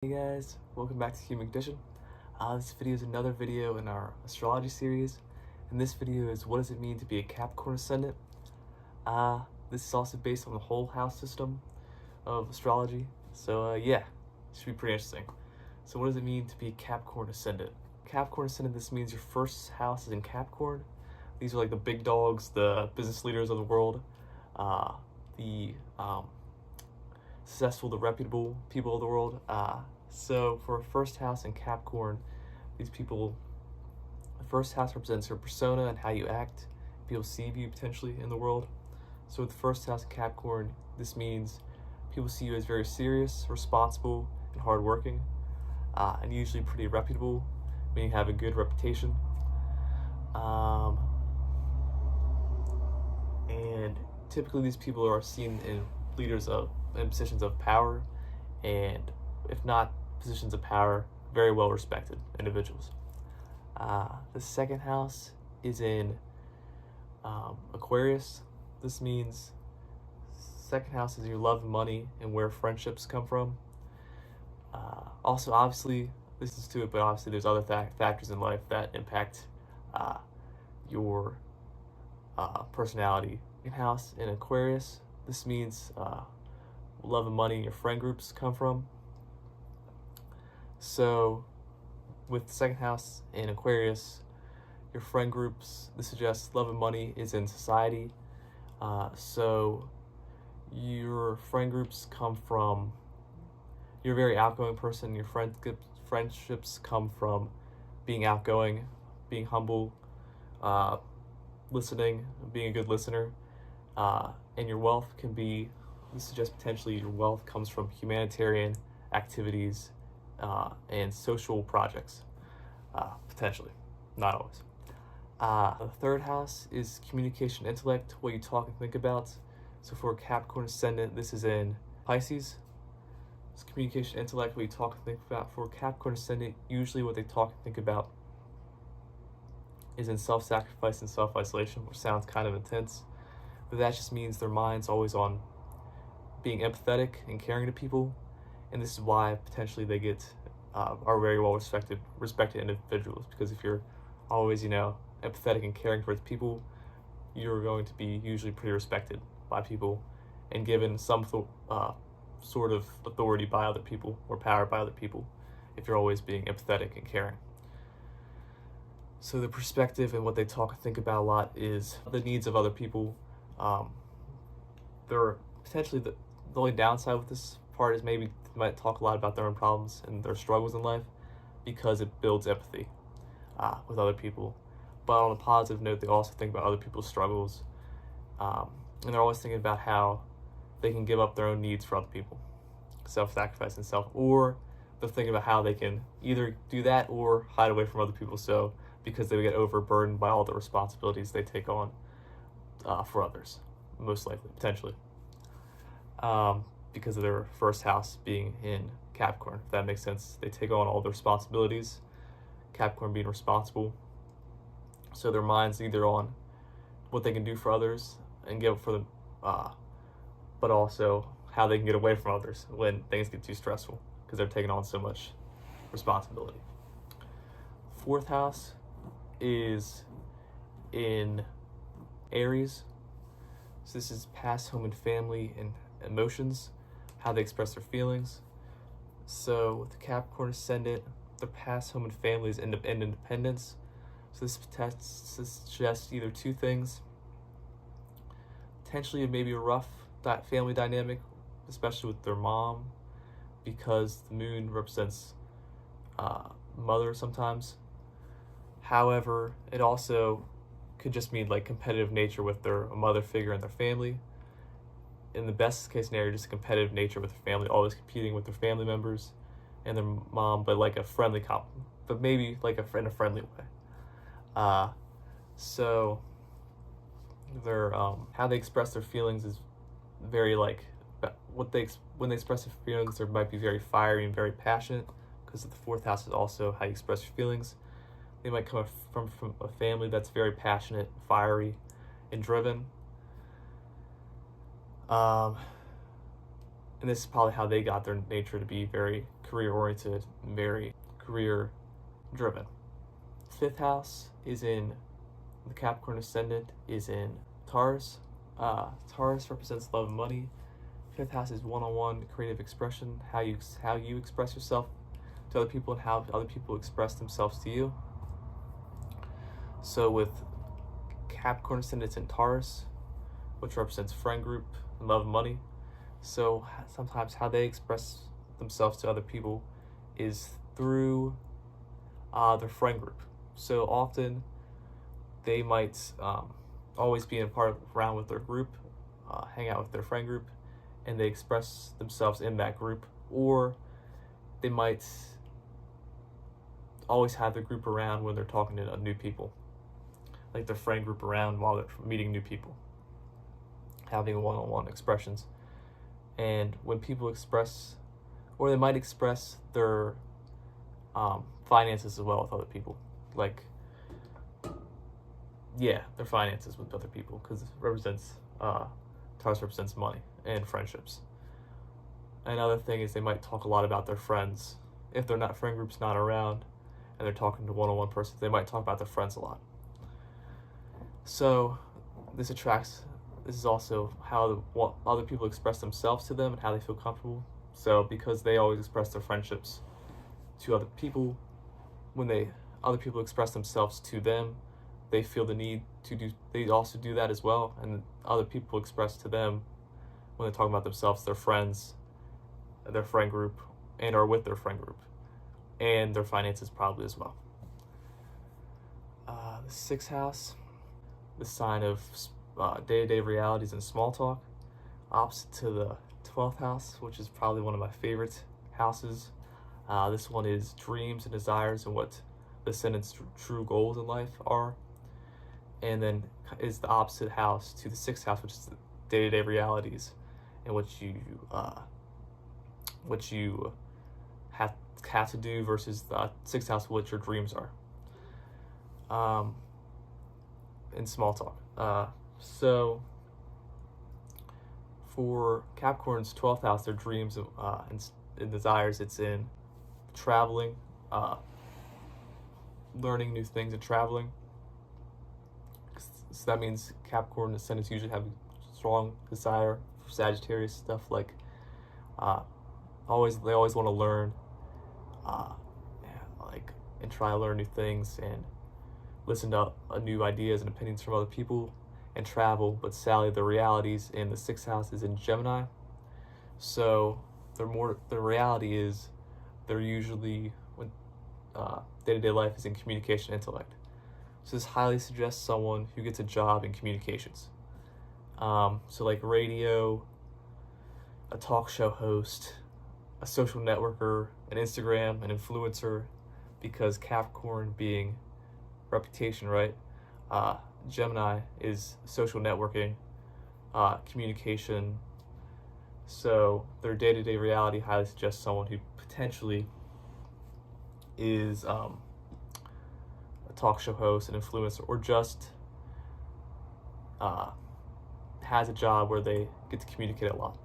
Hey guys, welcome back to Human Condition. This video is another video in our astrology series, and this video is what does it mean to be a Capricorn Ascendant. This is also based on the whole house system of astrology, so yeah, it should be pretty interesting. So what does it mean to be a Capricorn Ascendant? Capricorn Ascendant, this means your first house is in Capricorn. These are like the big dogs, the business leaders of the world, the successful, the reputable people of the world. So for a first house in Capricorn, these people, the first house represents your persona and how you act. People see you potentially in the world. So with the first house in Capricorn, this means people see you as very serious, responsible, and hardworking, and usually pretty reputable, meaning you have a good reputation. And typically these people are seen in in positions of power, and if not positions of power, very well respected individuals. The second house is in Aquarius. This means second house is your love and money and where friendships come from. Also, obviously, this is to it, but obviously there's other factors in life that impact your personality. Second house in Aquarius, this means love and money your friend groups come from. So with the second house in Aquarius, your friend groups, this suggests love and money is in society. So your friend groups come from, you're a very outgoing person. Your friendships come from being outgoing, being humble, listening, being a good listener. And your wealth can be, this suggests potentially your wealth comes from humanitarian activities and social projects, potentially, not always. The third house is communication, intellect, what you talk and think about. So for Capricorn Ascendant, this is in Pisces. It's communication, intellect, what you talk and think about. For Capricorn Ascendant, usually what they talk and think about is in self-sacrifice and self-isolation, which sounds kind of intense, but that just means their mind's always on being empathetic and caring to people, and this is why potentially they are very well respected individuals, because if you're always empathetic and caring towards people, you're going to be usually pretty respected by people and given some sort of authority by other people or power by other people if you're always being empathetic and caring. So the perspective and what they talk and think about a lot is the needs of other people. They're potentially the only downside with this part is maybe they might talk a lot about their own problems and their struggles in life, because it builds empathy with other people. But on a positive note, they also think about other people's struggles, and they're always thinking about how they can give up their own needs for other people, self-sacrifice and or they're thinking about how they can either do that or hide away from other people, so because they get overburdened by all the responsibilities they take on for others, most likely, potentially, because of their first house being in Capricorn, if that makes sense. They take on all the responsibilities, Capricorn being responsible, so their mind's either on what they can do for others and give for them, but also how they can get away from others when things get too stressful, because they're taking on so much responsibility. Fourth house is in Aries. So this is past home and family and emotions, how they express their feelings. So with the Capricorn Ascendant, their past home and family is independence. So this suggests either two things. Potentially maybe a rough family dynamic, especially with their mom, because the moon represents mother sometimes. However, it also could just mean like competitive nature with their mother figure and their family. In the best case scenario, just a competitive nature with their family, always competing with their family members and their mom, but like a friendly but maybe like in a friendly way. So their how they express their feelings is very like when they express their feelings, they might be very fiery and very passionate, because the fourth house is also how you express your feelings. They might come from a family that's very passionate, fiery, and driven. and this is probably how they got their nature to be very career-oriented, very career-driven. Fifth house is in the Capricorn Ascendant is in Taurus. Taurus represents love and money. Fifth house is one-on-one creative expression, how you express yourself to other people and how other people express themselves to you. So with Capricorn Ascendant in Taurus, which represents friend group and love and money. So sometimes how they express themselves to other people is through their friend group. So often they might always be around with their group, hang out with their friend group, and they express themselves in that group, or they might always have their group around when they're talking to new people, like their friend group around while they're meeting new people, having one-on-one expressions. And when people express, or they might express their finances as well with other people, like their finances with other people, because it represents Taurus represents money and friendships. Another thing is they might talk a lot about their friends. If their friend group's not around and they're talking to one-on-one person, they might talk about their friends a lot. So this is also how other people express themselves to them and how they feel comfortable. So because they always express their friendships to other people, when other people express themselves to them, they feel the need they also do that as well, and other people express to them when they're talking about themselves, their friends, their friend group, and are with their friend group, and their finances probably as well. The sixth house, the sign of day-to-day realities and small talk, opposite to the 12th house, which is probably one of my favorite houses. This one is dreams and desires and what the Ascendant's true goals in life are. And then is the opposite house to the sixth house, which is the day-to-day realities and what you have to do, versus the sixth house, what your dreams are. In small talk. So for Capricorn's 12th house, their dreams and desires, it's in traveling, learning new things and traveling. So that means Capricorn ascendants usually have a strong desire for Sagittarius stuff, like they always want to learn, and try to learn new things and listen to new ideas and opinions from other people and travel. But sadly, the realities in the sixth house is in Gemini. So the reality is they're usually, when day-to-day life is in communication intellect. So this highly suggests someone who gets a job in communications. So like radio, a talk show host, a social networker, an Instagram, an influencer, because Capricorn being reputation, right? Gemini is social networking, communication. So their day-to-day reality highly suggests someone who potentially is a talk show host, an influencer, or just has a job where they get to communicate a lot.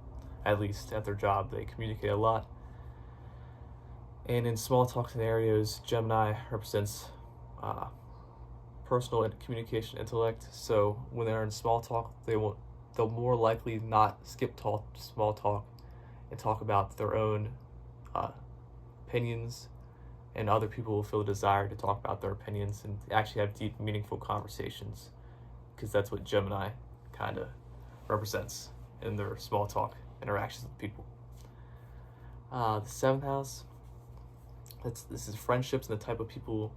At least at their job, they communicate a lot. And in small talk scenarios, Gemini represents personal and communication intellect. So when they're in small talk, they'll more likely not skip small talk and talk about their own opinions, and other people will feel the desire to talk about their opinions and actually have deep, meaningful conversations, because that's what Gemini kind of represents in their small talk interactions with people. The seventh house, this is friendships and the type of people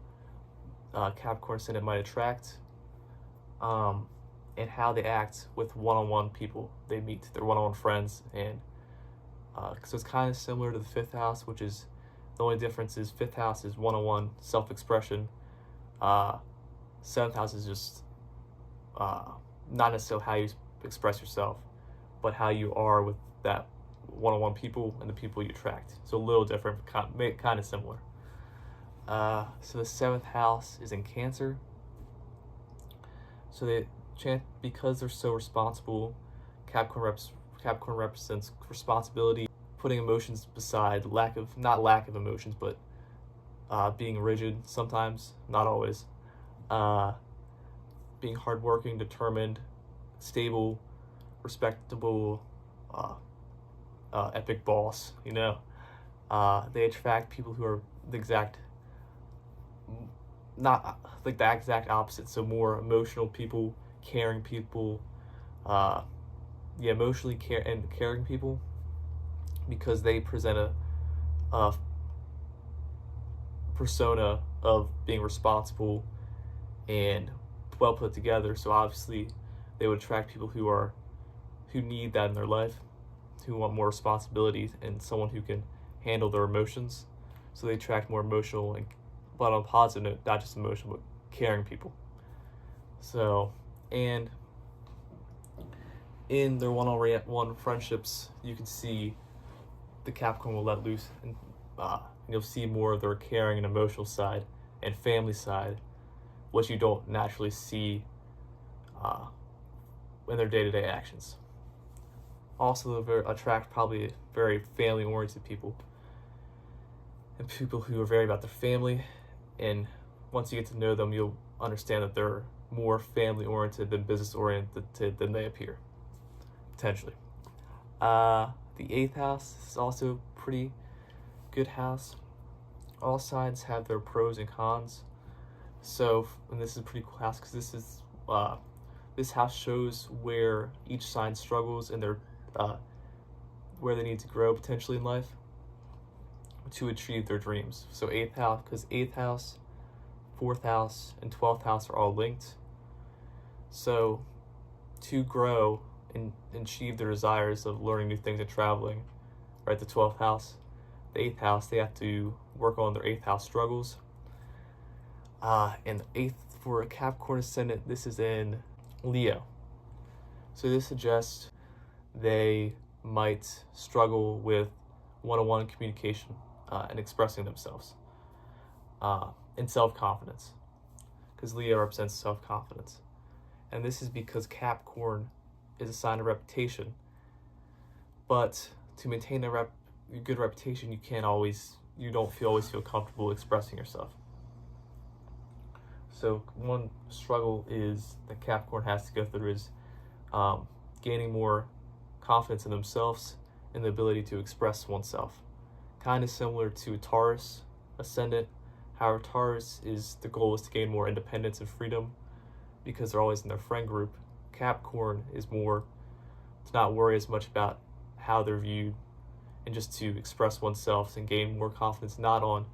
Capricorn Ascendant might attract, and how they act with one-on-one people they meet, their one-on-one friends. And so it's kind of similar to the fifth house, which is, the only difference is fifth house is one-on-one self-expression. Seventh house is just not necessarily how you express yourself, but how you are with that one-on-one people and the people you attract. So a little different, kind of similar. So the seventh house is in Cancer. So because they're so responsible, Capricorn represents responsibility putting emotions beside, not lack of emotions, but being rigid sometimes, not always, being hardworking, determined, stable, respectable, epic boss, they attract people who are not like the exact opposite, so more emotional people, caring people, emotionally caring people, because they present a persona of being responsible and well put together. So obviously they would attract people who need that in their life, who want more responsibility and someone who can handle their emotions. So they attract more emotional, but on a positive note, not just emotional, but caring people. So, and in their one-on-one friendships, you can see the Capricorn will let loose, and you'll see more of their caring and emotional side and family side, which you don't naturally see in their day-to-day actions. Also, they'll attract probably very family-oriented people, and people who are very about their family. And once you get to know them, you'll understand that they're more family-oriented than business-oriented than they appear, potentially. The 8th house is also a pretty good house. All signs have their pros and cons. So, and this is a pretty cool house because this house shows where each sign struggles and where they need to grow potentially in life to achieve their dreams. So 8th house, because 8th house, 4th house, and 12th house are all linked. So to grow and achieve their desires of learning new things and traveling, right, the 12th house, the 8th house, they have to work on their 8th house struggles. And the 8th for a Capricorn ascendant, this is in Leo. So this suggests they might struggle with one-on-one communication and expressing themselves, and self-confidence, because Leo represents self-confidence. And this is because Capricorn is a sign of reputation, but to maintain a good reputation, you don't always feel comfortable expressing yourself. So one struggle is that Capricorn has to go through is gaining more confidence in themselves and the ability to express oneself. Kind of similar to Taurus ascendant. However, Taurus the goal is to gain more independence and freedom because they're always in their friend group. Capricorn is more to not worry as much about how they're viewed and just to express oneself and gain more confidence, not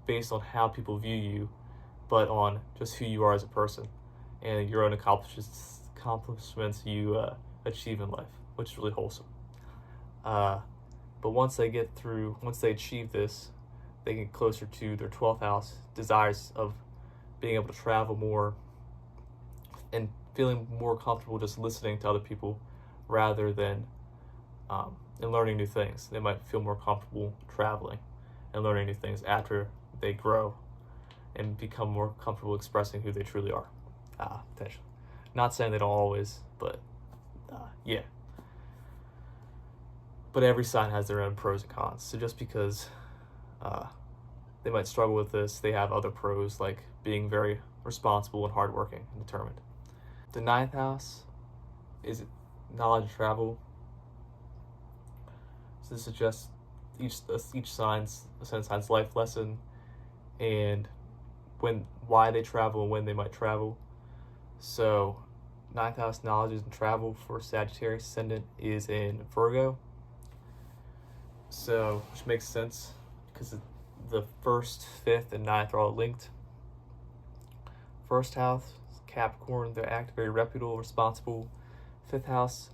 based on how people view you, but on just who you are as a person and your own accomplishments you achieve in life, which is really wholesome. But once they achieve this, they get closer to their 12th house desires of being able to travel more and feeling more comfortable just listening to other people rather than and learning new things. They might feel more comfortable traveling and learning new things after they grow and become more comfortable expressing who they truly are, potentially. Not saying they don't always, but yeah. But every sign has their own pros and cons. So just because they might struggle with this, they have other pros like being very responsible and hardworking and determined. The 9th house is knowledge and travel. So this suggests each sign's life lesson and why they travel and when they might travel. So 9th house knowledge and travel for Sagittarius ascendant is in Virgo. So, which makes sense because the 1st, 5th, and 9th are all linked. 1st house, Capricorn, they act very reputable, responsible. 5th house,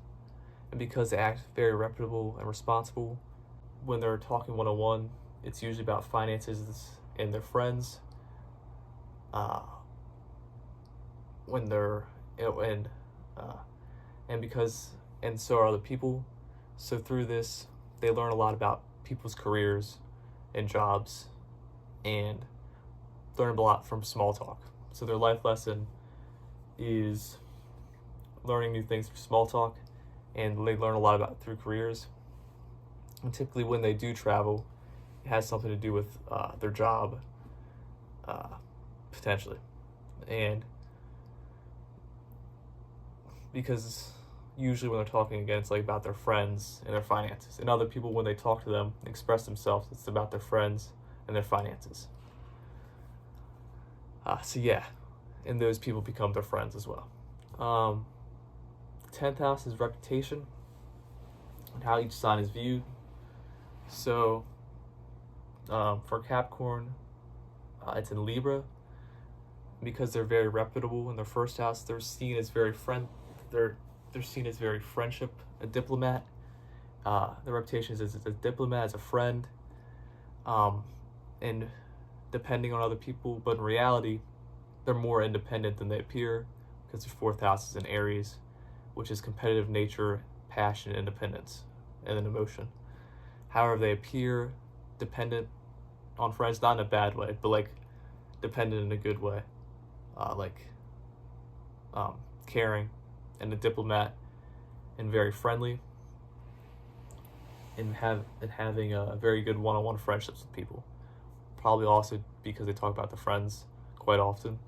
and because they act very reputable and responsible, when they're talking one-on-one, it's usually about finances and their friends. When they're and so are other people. So through this, they learn a lot about people's careers and jobs and learn a lot from small talk. So their life lesson is learning new things through small talk, and they learn a lot about through careers. And typically when they do travel, it has something to do with their job, potentially. And because usually when they're talking again, it's like about their friends and their finances. And other people, when they talk to them, express themselves, it's about their friends and their finances. So yeah, and those people become their friends as well. 10th house is reputation and how each sign is viewed. So for Capricorn, it's in Libra. Because they're very reputable in their first house, they're seen as very they're seen as very friendship, a diplomat. Their reputation is as a diplomat, as a friend, and depending on other people. But in reality, they're more independent than they appear because their fourth house is in Aries, which is competitive nature, passion, independence, and an emotion. However, they appear dependent on friends, not in a bad way, but like dependent in a good way, caring and a diplomat and very friendly, and having a very good one-on-one friendships with people. Probably also because they talk about the friends quite often,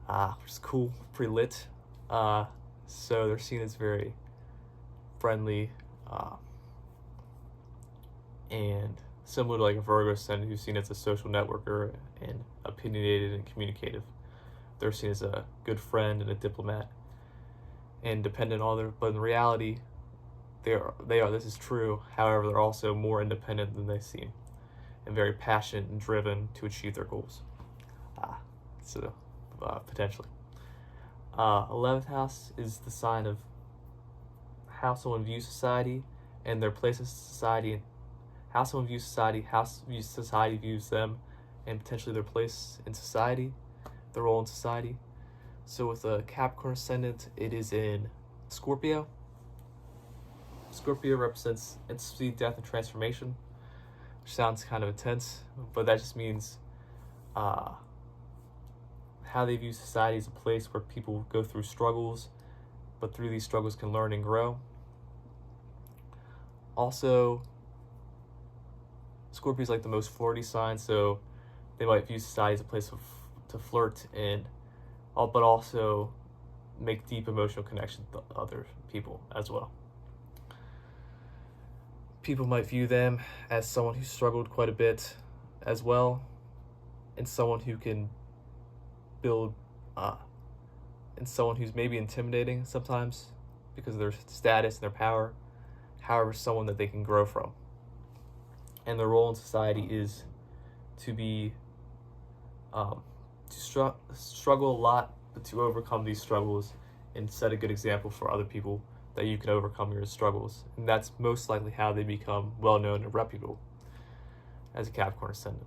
which is cool, pretty lit. So they're seen as very friendly, and similar to like a Virgo ascendant who's seen as a social networker and opinionated and communicative. They're seen as a good friend and a diplomat and dependent on other, but in reality, they are, this is true. However, they're also more independent than they seem and very passionate and driven to achieve their goals. Potentially. 11th house is the sign of how someone views society and their place in society, how someone views society, how society views them, and potentially their place in society, their role in society. So with a Capricorn ascendant, it is in Scorpio. Scorpio represents infancy, death, and transformation, which sounds kind of intense, but that just means how they view society as a place where people go through struggles, but through these struggles can learn and grow. Also, Scorpio is like the most flirty sign, so they might view society as a place to flirt in, but also make deep emotional connections with other people as well. People might view them as someone who struggled quite a bit as well, and someone who can build, and someone who's maybe intimidating sometimes because of their status and their power. However, someone that they can grow from. And their role in society is to be, to struggle a lot, but to overcome these struggles and set a good example for other people that you can overcome your struggles. And that's most likely how they become well-known and reputable as a Capricorn ascendant.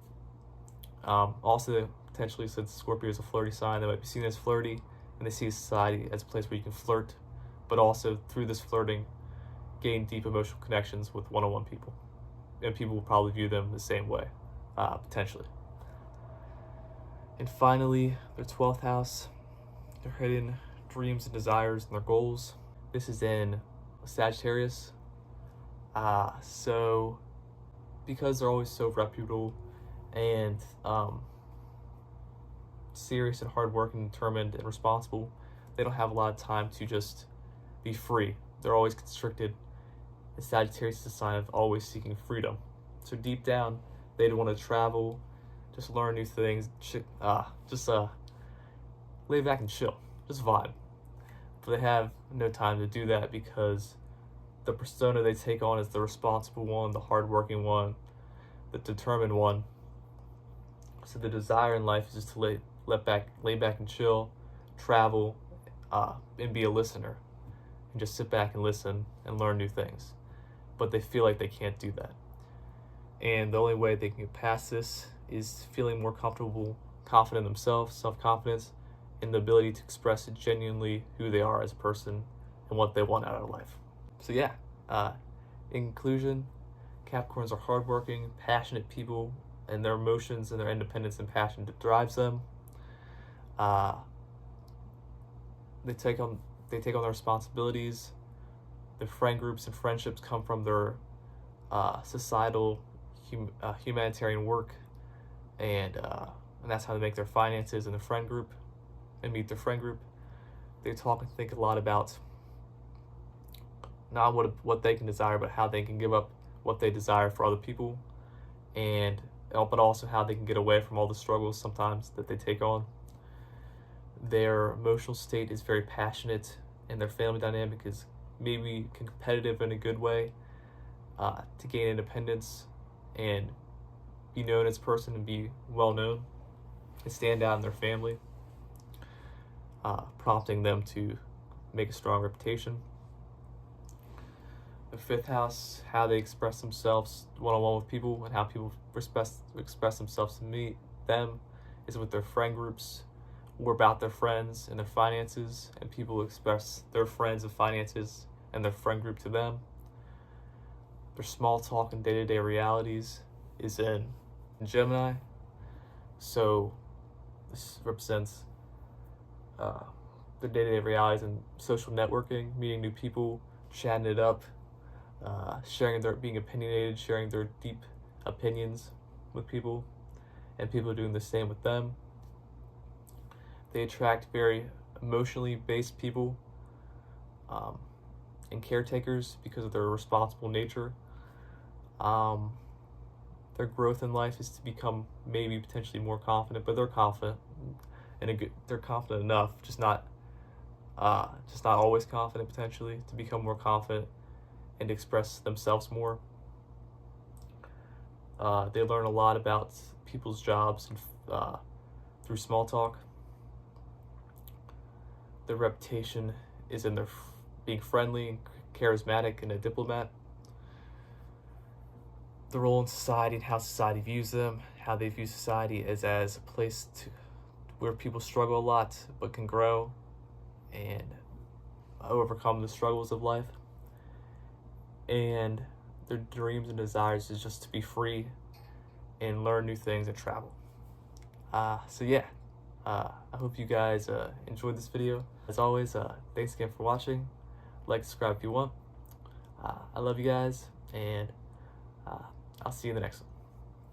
Also, potentially, since Scorpio is a flirty sign, they might be seen as flirty, and they see society as a place where you can flirt, but also through this flirting, gain deep emotional connections with one-on-one people. And people will probably view them the same way, potentially. And finally, their 12th house, their hidden dreams and desires and their goals. This is in Sagittarius. So because they're always so reputable and serious and hardworking, determined and responsible, they don't have a lot of time to just be free. They're always constricted. And Sagittarius is a sign of always seeking freedom. So deep down, they'd want to travel, just learn new things, just lay back and chill, just vibe. But they have no time to do that because the persona they take on is the responsible one, the hardworking one, the determined one. So the desire in life is just to lay back and chill, travel, and be a listener, and just sit back and listen and learn new things. But they feel like they can't do that. And the only way they can get past this is feeling more comfortable, confident in themselves, self-confidence, and the ability to express genuinely who they are as a person and what they want out of life. So yeah, in conclusion, Capricorns are hardworking, passionate people, and their emotions and their independence and passion that drives them. They take on their responsibilities. Their friend groups and friendships come from their societal humanitarian work, and that's how they make their finances in the friend group and meet their friend group. They talk and think a lot about not what they can desire, but how they can give up what they desire for other people, and but also how they can get away from all the struggles sometimes that they take on. Their emotional state is very passionate, and their family dynamic is maybe competitive in a good way, to gain independence and be known as a person and be well known and stand out in their family, prompting them to make a strong reputation. The fifth house, how they express themselves one-on-one with people and how people express themselves to them is with their friend groups or about their friends and their finances, and people express their friends and finances and their friend group to them. Their small talk and day-to-day realities is in Gemini, so this represents the day-to-day realities and social networking, meeting new people, chatting it up, being opinionated, sharing their deep opinions with people, and people doing the same with them. They attract very emotionally based people and caretakers because of their responsible nature. Their growth in life is to become maybe potentially more confident, but they're confident they're confident enough, just not always confident, potentially to become more confident and express themselves more. They learn a lot about people's jobs and through small talk. Their reputation is in their being friendly and charismatic and a diplomat. The role in society and how society views them, how they view society as a place where people struggle a lot but can grow and overcome the struggles of life. And their dreams and desires is just to be free and learn new things and travel. I hope you guys enjoyed this video. As always, thanks again for watching. Like, subscribe if you want. I love you guys, and I'll see you in the next one.